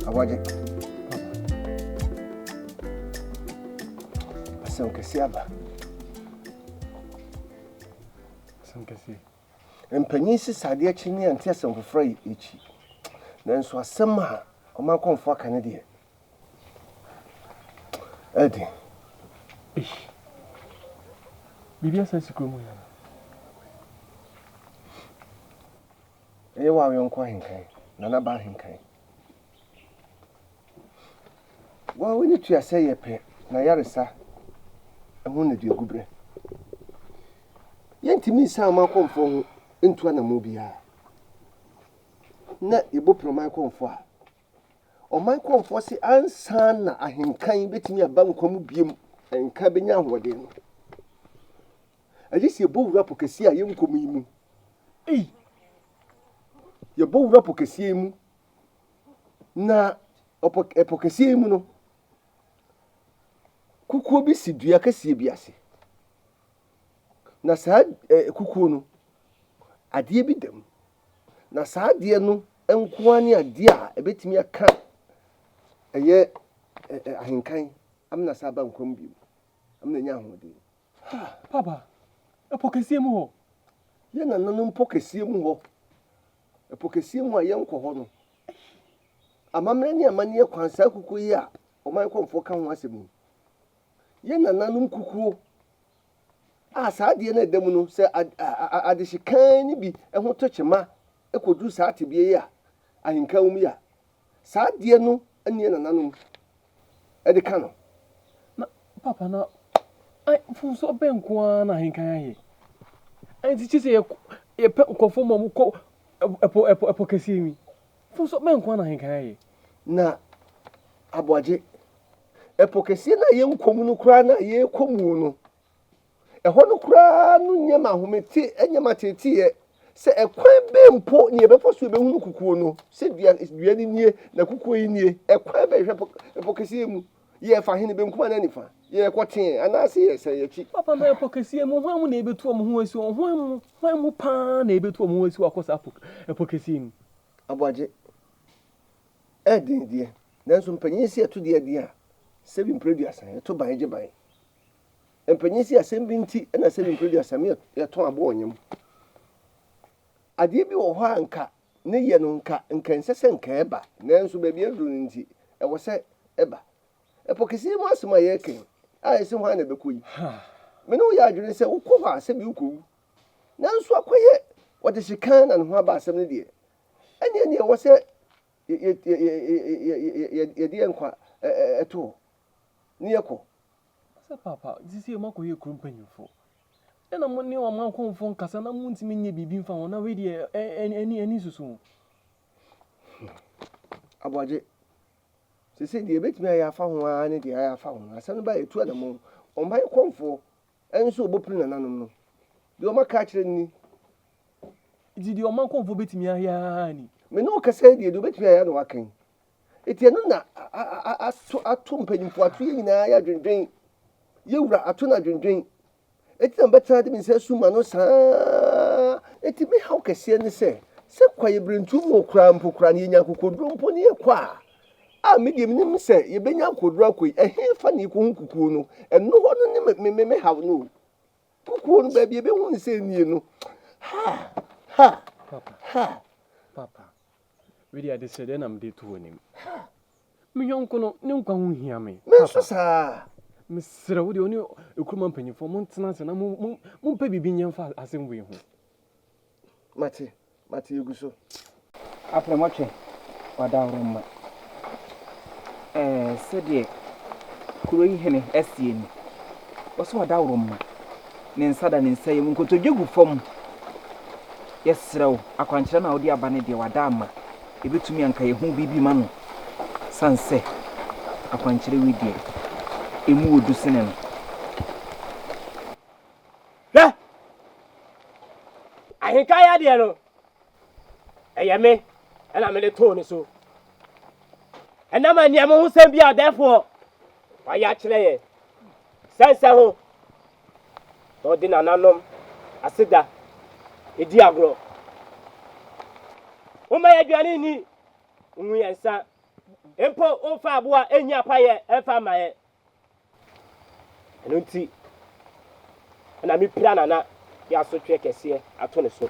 Agudie. Asam kesi aba. Asam kesi. Empanyin si sade achi ne ante asam foforo echi. Nanso asam ha oma konfo aka ne de. Aden. Bibi asa sikromo ya. Ewa yon kwa hinkan. Nana ba hinkan. Wa woni tu ase yepe na yaresa. Ehu na de gubre. Yentimi sa ma konfo ho ntu ana mo bia. Na ebo proman konfo a. O man konfo si ansa na ahinkan betimi aba nkomu biem enka benya hode no. Agisi ebo wura pokesi a yenkomu yimu. Yebo wura pokesi mu. Na pokesi mu no. Kukuo bi si dua kese bi ase. Na saa kukuo no ade bi dam. Na saa ade no enko ani ade a ebetimi aka eye ahinkan amna saa ba nkom bi. Amna nya hode. Papa, pokesi mu ho. Ye na nanu pokesi mu ho. Pokesi mu a yenko ho no. Amamre ni amani kwansa kukuo yi a o man konfo ka ho asemu. Ye na nanu kukuo saa de na edam no se adehyekan ni bi eho tochema ekodu saa tebie ya ahinkan mu ya saa de no anie na nanum edeka no na papa na ai fu so benko na ahinkan aye ai ti chise ye pe kofo mo ko epo kesi mi fu so benko na ahinkan aye na aboaje epo kesi na ye nkomu no kura na ye komu no eho no kura no nyema ahometi enyema tetie se ekwan be mpo ne ebefo so ebehunu kukuo no se dua ni nie na kukuo yi nie ekwan be hwe epokesi mu ye fa hene be nkuma na nifa ye kwoten anase ye se yachi papa na epokesi mu hwan mu na ebetu omo ho asi hwan mu pa na ebetu omo ho asi akosa epokesi mu aboaje Aden die nanso mpanyin si eto de ade a se bi mpreduasa eto ban je ban empanyin si asem bi nti na se bi mpreduasa me eto abo onyem ade bi wo ho anka ne ye no nka nsese nka eba nanso ba bi aduru nti e wo se eba epokesi mu asema ye ken a ese ho na bekoyi me no ya adwene se ukọ ho asem bi ukọ nanso akoye wode shikan na ho aba asem ne de ene wo se ye die nkwa eto ni yeko sa papa disi ma ko ye krumpanyufo na mo ne o man konfo nkasa na mo ntimi nye bibi mfa wona we de eni susu aboaje se de betimi aya fa ho a ne de aya fa ho asem ba etu adamo o man konfo enso obopri na nanom no de o maka kire ni didi o man konfo betimi aya ni me no kasa de betimi aya no wakan eti eno na ato mpanyimfo ato ye nyina ya dwendwen ye wura ato na dwendwen eti na beta de me se suma no saa eti me haw kase ne se kwaye brentu mo kura mpokura ne nya kokodro mpo ne ekwa a me de me se ye benya kokodro akoi ehe fa ne ko hukuku no eno ho no ne me haw no kuku no ba bi be hu ne se nie no papa we dey ade se de na me de to onim me yonko no ne nkwa hu hia me papa sa Mr. Woody only ekruma mpanyifo mo ntena se na mo mpa bibi nyemfa asem hu mate yeguso afremoche wada roma sede kuro yi hene esie ni oso wada roma ne nsada ne nsaye mu nkotodwegu fom yesrew akwankyere na odi aba ne de wada ama ebetumi anka ye hu bibi ma no sanse akwankyere wi de emu odu sene no ahinka ya de no eyeme ena me le to ni so ena ma niam ho sem bia therefore wa ya kire ye sense ho to di nananom asida edi agro o ma ya duane ni nwu yansa empo o fa aboa enya paye efa maye eno nti na mi pira nana ya so twe kese ato ne so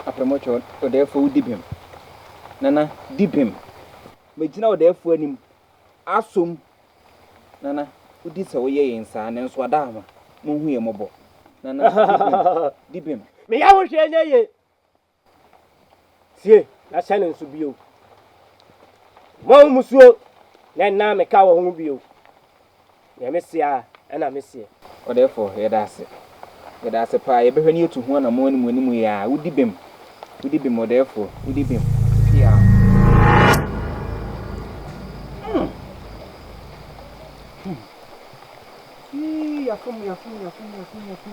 apremocho odefo udibim nana dibim megina odefo anim asom nana udi se wo ye yensa ne nso adama mo hu ye mobo nana dibim me ya wo hwe nya ye sie na sha ne nso bio mo Mmusuo na me ka wo hu bio ya mesia ana mesie odefo yedase pa ye behwe ne etu hu na mo anim ya udibim odefo udibim ya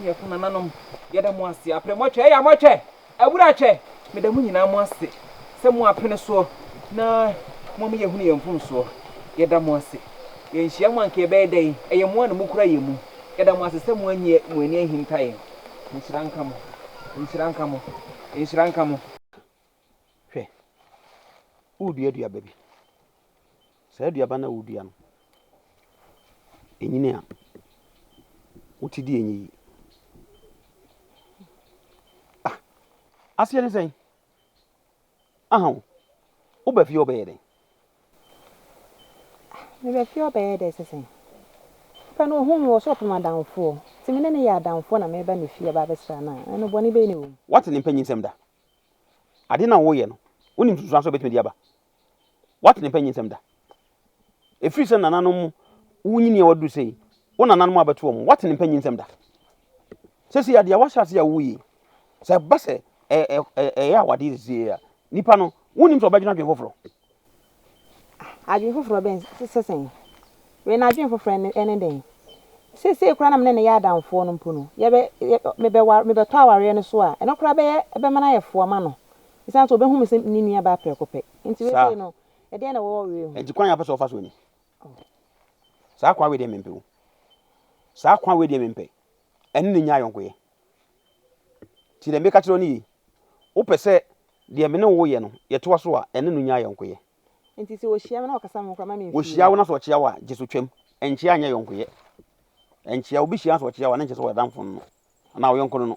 yafum nananom yeda mo ase apremoche ya moche awurache meda mu nyina mo ase se mo apene so na mo me yehunu yemfum so yeda mo ase yenhia mo anke be dai eye mo na mukura yemu yeda mo ase se mo anye mo ani ahintaye insiranka mo hwe udua baby sa dua na udua no enyine a utidi enyi asiye ne sen aha wo ba fi obeyede me be fi obeyede sesen pa no hu wo shop madamfo ti me ne ya adamfo na me ba ne fi ba besra na eno boni be ne wo what ne mpanyin sem da ade na wo ye no unim susu aso betime dia ba what ne mpanyin sem da efiri se nananom wunyini ya wadu sei wona nananom abeto mo what ne mpanyin sem da sesi ade ya wahase ya wuyi se base ya wade sei ya nipa no wunim so obadwena dwen foforo adwen foforo ben sesen we na adwen foforo ene den sesi kura na me ne ya adamfo no mpo no ye be me be to aware no so a eno kura be mana ye fo ma no isan so be hu me se ni nua ba prekope nti we sei no e de na wo we hu ejikwan ya pese ofa so ni sa kwa we de mempe wo sa kwa we de mempe ene ne nya yonko ye ti de meka kiro ni wo pese de me ne wo ye no ye to so a ene no nya yonko ye nti se wo hia me na okasa mo kwa ma me wo hia wo na so chia wa jeso twam enchia anya yonko ye enchia obi hia so chia wa na nche so wa damfo no na wo yonko no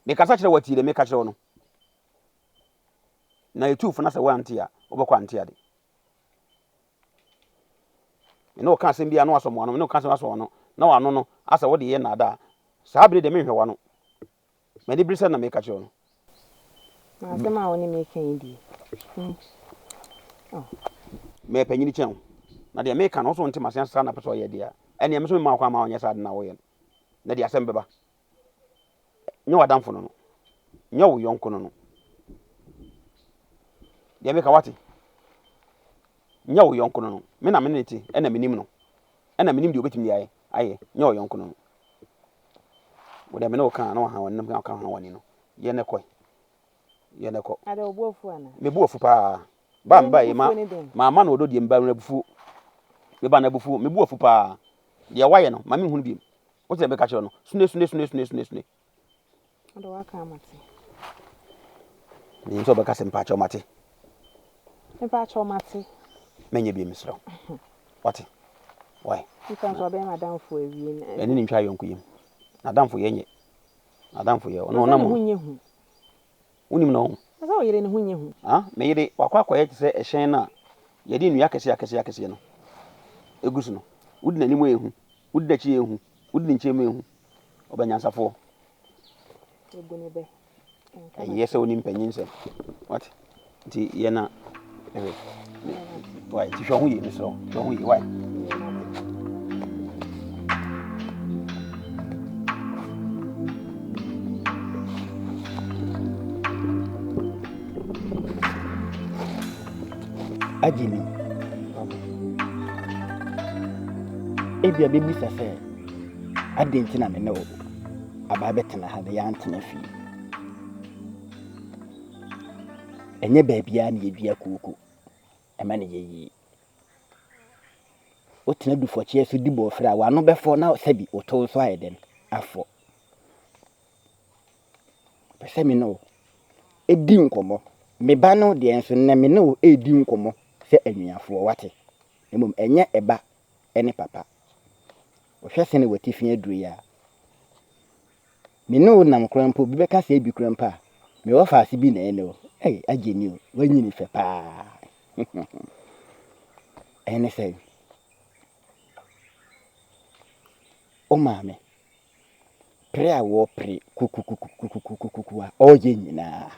me kasa kire wati de meka kiro no na yetufu na se wa antia obekwa antia de no ka asem bia no asomo no ka asem aso no na wa no asa wo de ye na da saa bere de me hwe wa no me de brisa na me ka che no na asem a woni me kan di me panyini chen na de me ka no so ntima sen sa na peso ye dia ene me so me ma kwa ma onye sa de na wo ye na de asem beba nye wa damfo no nye wo yonko no de me ka wati nye wo yonko no me na me neti ena menim no ena menim de obetimi aye nye wo yonko no wo de me no kan na wa ha wonam kan ha wani no ye ne ko ade obuofu ana me buofu pa ba mba ye ma na odo de mba na bufu me ba na bufu me buofu pa de waye no ma me hunu bi wo te be ka che no sune ado waka amate ni so be ka se mpa che mate mpa che mate menye bi misro wati why nkan so be madamfo awie na eni ni ntwa yonko yim adamfo yenye adamfo ye no na mo hunye hu unim no asa o yire ne hunye hu me yire wakwa ye se ehyen na ye di nua kese no egusu no wudi na nimu ehu wudi da chi ehu wudi nchemu ehu obanyansafo ebuni be yes onim panyinsem what nti ye na why ti hwo hu ye ni so hwo hu ye why Ajili ebia bebi sese Aden tina me ne wo aba betena ha de Yantah fi enye baabia na yedua kuku ema ne yeyi o tena Dufie so di bo fra wa no befo na sabi o to so Aden afọ pese me no edi nkomo me ba no de enso na me no edi nkomo se anuafo wate emom enye eba ene papa o hwese ne watifi aduru ya me no nam krampo bi beka se bi krampa me wo faase bi na ene o ageni o wanyini fe pa ene se o maame pre a wo pre kukukukukukukuku a oye nyina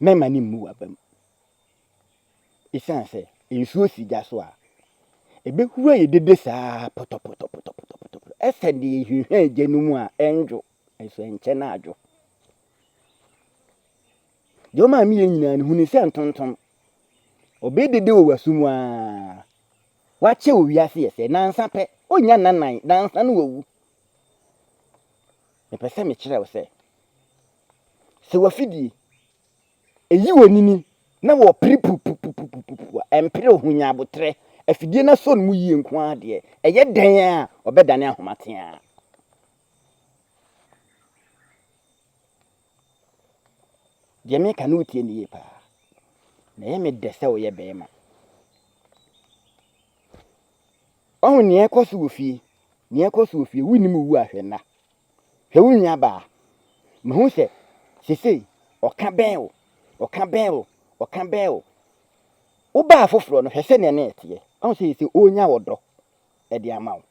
mema ni mu abam isan se ensuo siga so a ebe huwa ye dede saa potopoto ese de hwehwe agenu a enjo eso enche na ajo yo ma mi nyina ne hunu se ntonton obe dede wo wasum a wache wo wiase yese nansa pe onya nanan nansa no wawu me pese me kire wo se wafidi eyi wonini na wo pripu empire ohunya abotre afidie na so no mu yie nko ade eye dan a obedane ahomate a de me ka no tie ni pa na ye me dese wo ye beema ohun ne ekoso wo fie wuni mu wu ahwe na hwe wunya ba me hu se sesei oka bel wo ba afoforo no hwese ne na etie ohun se onya wodo e de ama wo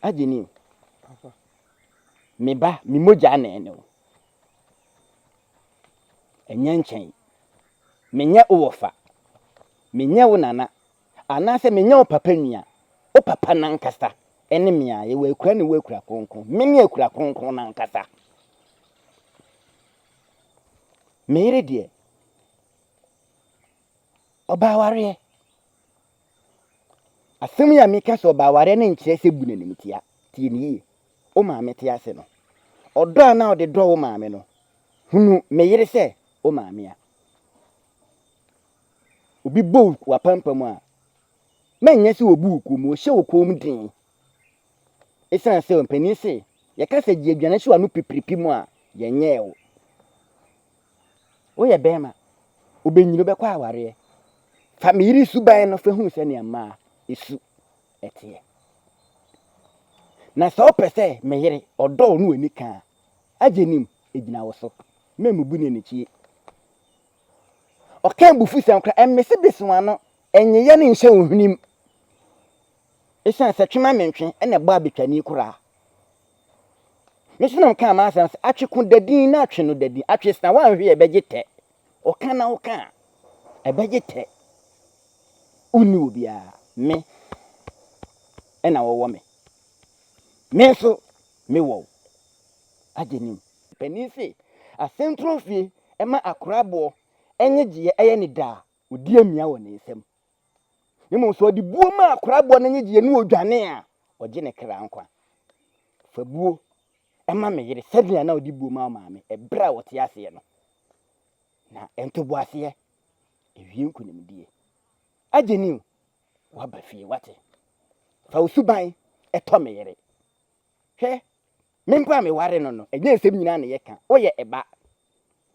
ageni papa me ba mi moja na ene wo enya nchen menya owofa menya wo nana anase menya wo papa nua o papa nankasa ene mia ye we kura ne we kura konkon menya kura konkon nankasa mere die obaware asem ya meka so obaware ne nkire se bu nanim tia tie ni o maame tia se no odo na ode do wo maame no hunu meyere se o maame a obi bo wa pampam a menye se obu ku mu hye okom din esan se ompani se ye ka se gie adwane hye wa no pipiripi mu a ye nye wo ye bema obenyiro be kwa aware fa meyiri Suban no fa hu se ne ma esu etie na so pese meyere odo no ani kan agenim egina wo so memubu ne nichie okan bufu sankra emmese besuwa no enye ye ne nhye ohunim esan se twema mentwe ene gba betwani kura mesuna kan ma asan atweku dadin na atwe no dadin atwe sna wan hwe ebegete okan na okan ebegete uni obia me ena wo me so me wo agenim penisi asentrofie ema akorabo enye giye eye ne da odi amia wo ne nsem nimo so di Boamah akorabo na enye giye ne odwane a oje ne kra nkwa fabuo ema me yere sedia na odi Boamah maame ebra wo te ase no na entobo ase ewie nkunimdie agenim waba fie wate fa Suban eto me yere hwe mempa me ware no enye nsem nyina na ye ka oye eba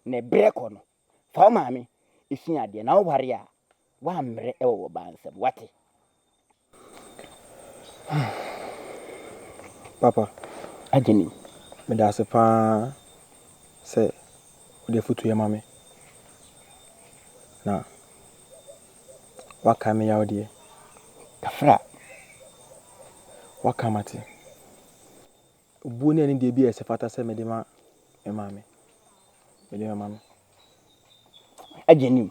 na breko no fa maame esu ade na ware a wa mre ewo bansem wate papa ageni me da se pa se de futu ye mame na waka me ya odie kafra waka mate obuo ne ani de bi ese fata se me de ma mame me de mame ageni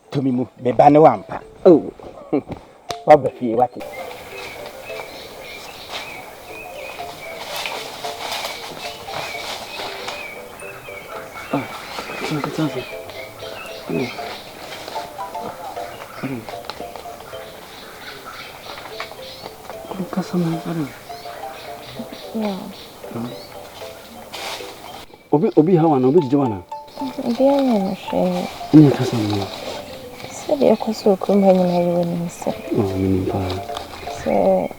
tomi mu me ba ne wampa oh waba fie wate Tsansi. Kasama Aden. Yeah. Obi hawana, obi jiwana. Obi anya no hwe. Ni kasama. Said you could so come hanging away when you say. Oh, meaning pa. Say,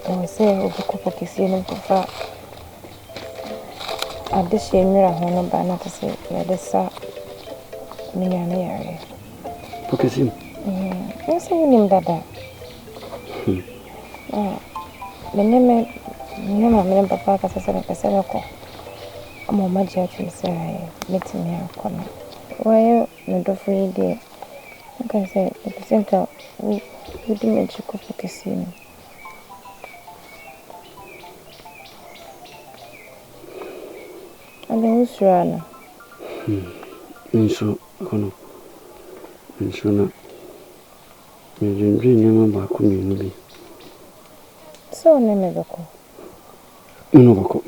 I say, over couple kissing and prefer. At this shame, you're a honor banner to say, yeah, this sir. Me and area. Focus him. I say you name that. The name of papa because I said, I'm a magic to say, meeting me a corner. Why no Dufie dear? Like I said, the presenter we didn't make you cook casino. And then who's Rana? Mmusuo kono. Mmusuo na. Me dwendwen nyama ba ko mienu bi. So name me bako. No bako.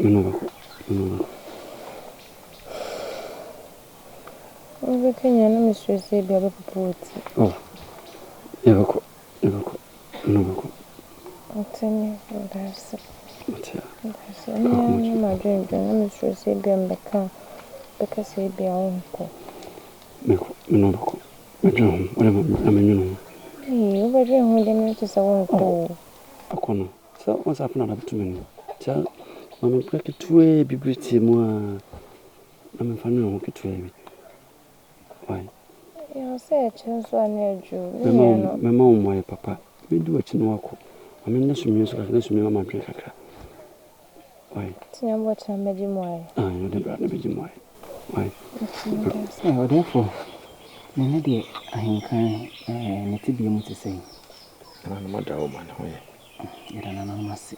We can you know Mr. say be able to put. Oh. Yebako. No bako. I'll tell you that's Matilda. that's no my dream. Mr. say be on the car because he be our uncle. No bako. Madam, whatever I'm in. Hey, over here when they make us a uncle. Akono. So what's happening up to me? Tell mama break it way be pretty more. I'm finding a to why? You say a chance one near you. My mom, my papa. We do it in walk. I mean, let's music, let's me my drink. Why? Tina watch and made him why. Ah, you're the brother, why? Oh, therefore, many day I can not be able to say. I'm not a woman. You're an anonymous.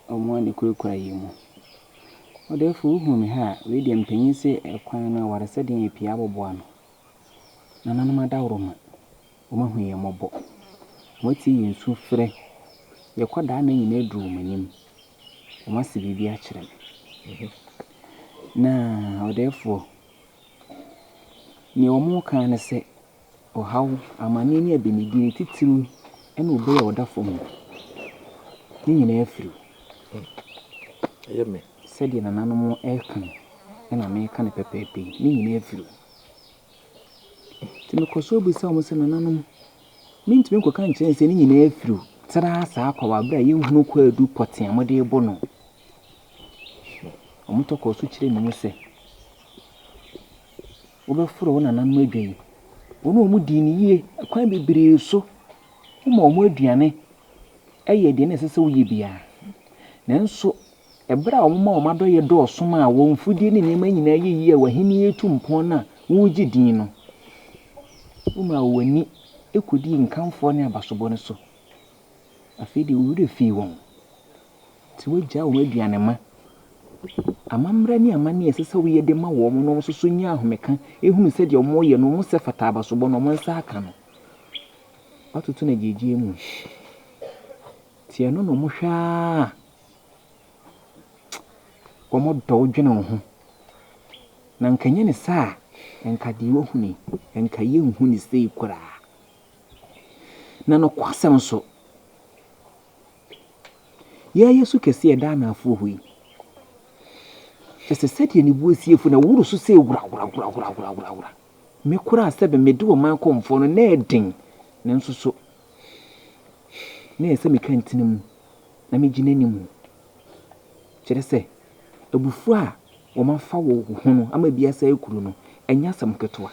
One the crew cry you. Oh, therefore, whom we have, ready and penny say a quina what I said in a piano one. None of my woman. Woman who you mobile. What's he in so free? You're quite dining in a room in him. You must be actually. Now, therefore, you more kind of say, or how am I near being guilty to and obey order for me? In every. Hear me. Said in an animal aircon, and I make a pepper pay, meaning every. To make us so be almost an animal. Mean to make a kind chance any in every. Tara Sako, I you no queer do potty and my dear bono. A motoko switch in me say. Over for one and unmade. Ono mudini ye, a quite be brave so. More diane. Aye, the necessary beer. Nanso. Ebra omo mado ye do soma wo mfudi ne nema nyina ye wahini etu mpon na wo gidin no uma wani ekudi nkamfo ne abasobo ne so afidi wo refi won ti wo gya wo aduane ma amamra ni amane esese wo ye de ma wo mo no so so nya ahomeka ehunu se de omo ye no mo se fata abasobo no mo nsa aka no atutu na jeje mu tie no no mo hwa Como do general, Nankanya sa, and Kadio Huni, and Kayu Huni stay cura. Nano quasam so. Yes, you can see a dana for we. Just a set any voice here for the wood to say, me cura 7 me do a man come for a nedding. Nanso so. Nay, semi cantinum, Namiginum. Just say. Ebufu a wo mafa wo hono ama bia sa ekuru no enya sam ketwa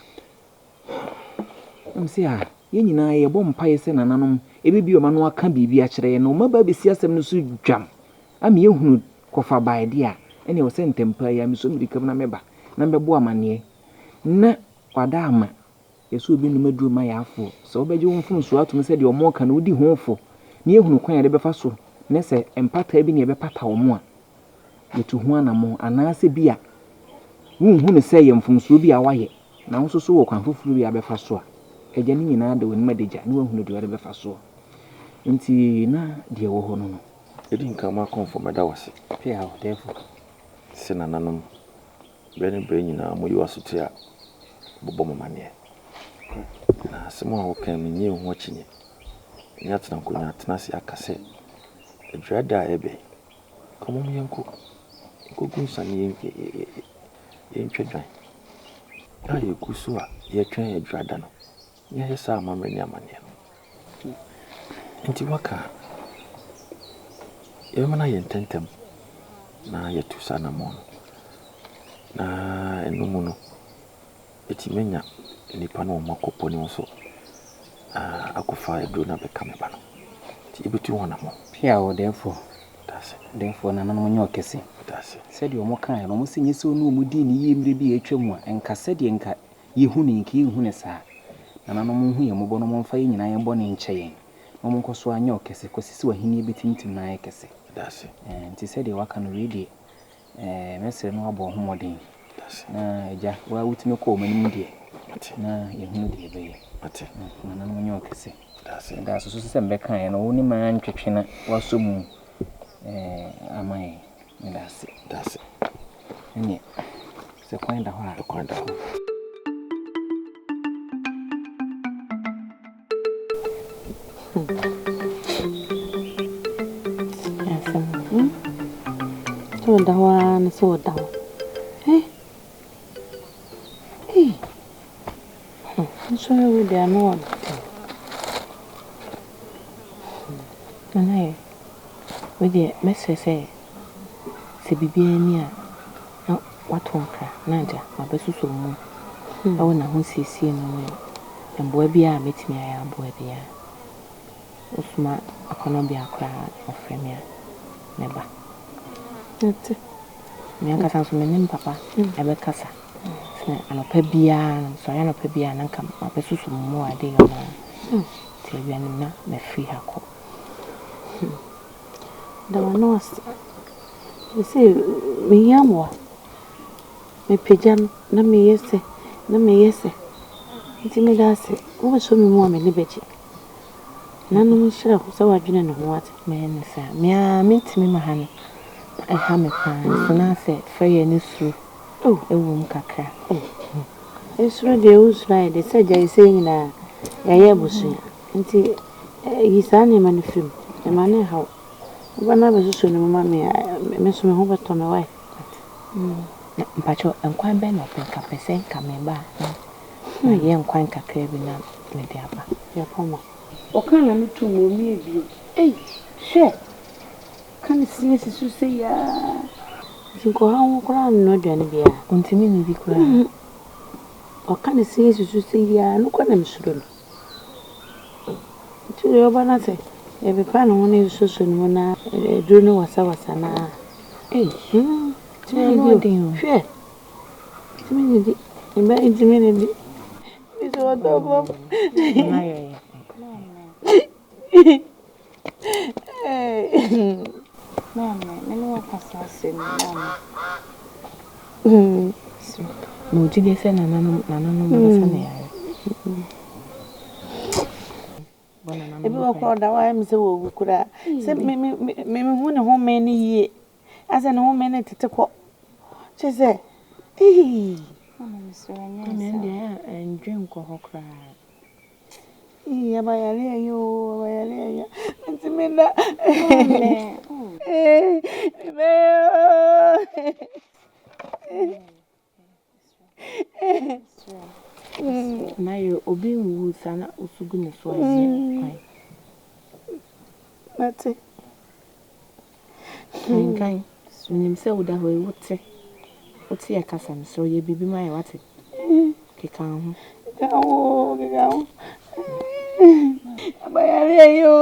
am se a ye nyina ye bom paye se nananom ebebi o ma no aka bibi a kire no maba besi asem no so dwam ama ye hunu kofa baade a ene wo se ntempa ya miso mirikam na meba na mbebo amane na wada ama yeso obi no maduru ma ya afo so obeje wo mfunu so atum se de o mo ka na odi honfo na ye hunu kwan ya de befa so na se empata bi ne be pata wo mo a yetu ho anamo anase bia wonhu ne sɛ yɛmfomso bi a wayɛ na wo so wo kwan foforo bi abefa so a agya ne nyinaa de wonima degya ne wonhu de wade befa so nti na de wo ho no Edi nka ma konfo meda wase pia o defo sina nanom bene be nyina mo yi wasote a bobo mamane na semo a wo kan me nye ho chinye nya tena konya tena se akase adwada ebe komo me yanko kogun sane ye ntwedwan aye kusu a ye twen adwada no Yes, I'm a many amania. Nti waka yɛmana yɛ ntɛntɛm na yɛtu sa na mo na ɛno mu no ɛtimenya nipa no ɔma kɔpɔ ne so akɔfa aduro na bɛka me ba no nti yɛbɛtu hɔ na mo pia wo therefore na nanom nyɛ ɔkɛse sɛdeɛ ɔmo kan no ɔmo sɛ nyɛ sɛ ɔno ɔmo di ne yie mmerɛ bi atwa mu a ɛnka sɛdeɛ nka yɛhu ne nka yɛhu ne saa na nanom hu yɛ mobɔ no momfa yɛ nyinaa yɛbɔ ne nkyɛ yɛn na ɔmo nkɔ so anyɛ ɔkɛse kɔsi sɛ wahenie bɛtintim na ayɛ kɛse nti sɛdeɛ waka no wei deɛ mɛsrɛ no abɔ ho mmɔden na agya wa wotumi kɔ ɔmo anim deɛ na yɛhunu deɛ ɛbɛyɛ na nanom nyɛ ɔkɛse da so so sɛ mbɛka no wo ne maa ntwetwe na wasɔ mu amae medase ɛnyɛ sɛ kwan da hɔ a kwan da hɔ so da hɔ na so da so we dey no one we dey message say bibia ni a na watonka na ja mabesusu mu awo na ho siesie no mboa bia a metimi aya mboa bia osuma akono bia akra ofremia neba nti me aka sanso menim papa ebe kasa se anopa bia so ya anopa bia na nka mabesusu mu ade yo na ti bia ni na me free hako da no say me yamwa me pejam na me yese nti me da se wo be so me mu a me libeji na no me shira ko sa wadwene no ho ate me ne sa me a mentimi ma ha no e ha me pa so na se freye ne su ewu kakra esuro de usra de se ja ise nyina ya ye busu nti yisa ne ma ne film e ma ne ha bana be so ne mama me so me ho beto me wai mpacho enkwan be no pe ka pesen ka me ba na ye enkwan kakra bi na me de aba ya poma o kan na no to mo mi ebio she kan si su se ya jinko ha wo kra no dwane bia ontimi ni bi kra o kan si su se ya no kwa na me suro no ti yo bana se e be pa no ne so no na duro no wasa na ti no din she ti mi di imba intimi di iso do bo na ye mama me no wakasa se mama no jide se na no basa na ya ebi wakọ da wa mi se wo bukura se me hu ne ho me ni yie ase ne ho me ne tete kọ che se mama mi so anya me ndia ndwen kọ ho kra abayale yo nti me na na yo obi nwu sana usugu ne so ayi mate ngai sunim se uda ho wote ya kasa me so ye bibi ma ye wate keka ho abayare yo